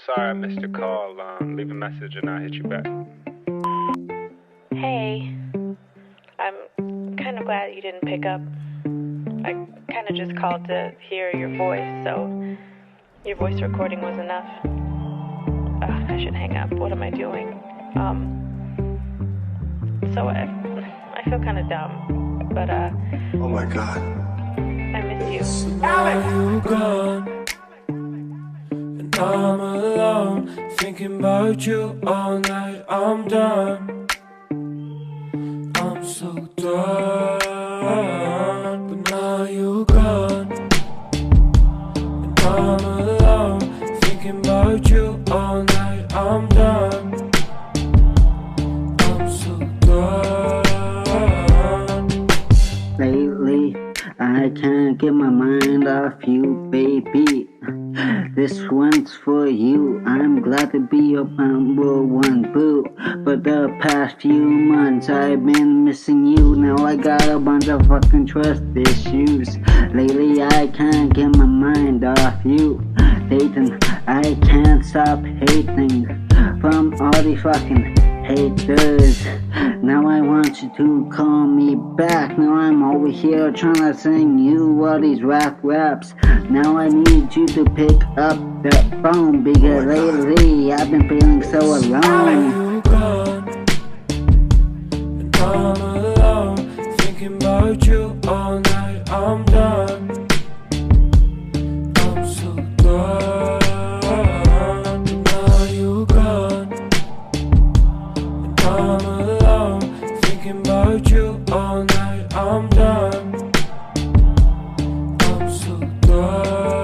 Sorry I missed your call. Leave a message and I'll hit you back. Hey, I'm kind of glad you didn't pick up. I kind of just called to hear your voice, so your voice recording was enough. I should hang up. What am I doing? So I feel kind of dumb, but oh my God, I miss you. You gone, and I'm alone, thinking about you all night. I'm done, I'm so done. But now you gone, and I'm alone, thinking about you all night. I'm done, I'm so done. Lately, I can't get my mind off you, baby. This one's for you. I'm glad to be your number one boo. But the past few months I've been missing you. Now I got a bunch of fucking trust issues. Lately I can't get my mind off you. Dayton, I can't stop hating from all the fucking haters. Now I want you to call me back. Now I'm over here trying to sing you all these raps. Now I need you to pick up the phone, because lately I've been feeling so alone. You gone, and I'm alone, thinking about you all night. I'm done, I'm so done. Now you gone, and I'm alone, thinking about you all night. I'm done, I'm so done.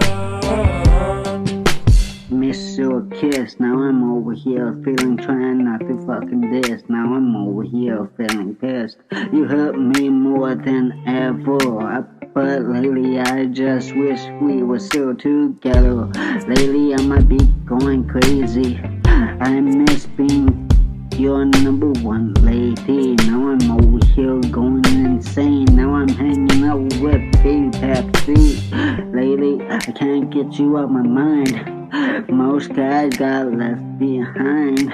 Miss your kiss. Now I'm over here feeling trying not to fucking diss. Now I'm over here feeling pissed. You hurt me more than ever. But lately I just wish we were still together. Lately I might be going crazy. I miss being your number one lady. Now I'm over here going insane. Now I'm hanging out with Big Pepsi. Lately I can't get you out my mind. Most guys got left behind.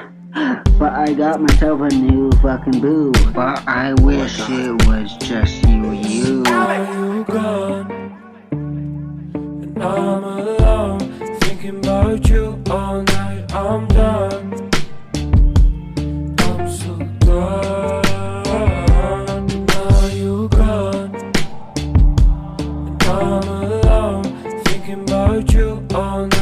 But I got myself a new fucking boo. But I wish it was just you. Now you gone, and I'm alone, thinking about you all night. I'm done, I'm so done. Now you gone, and I'm alone, thinking about you all night.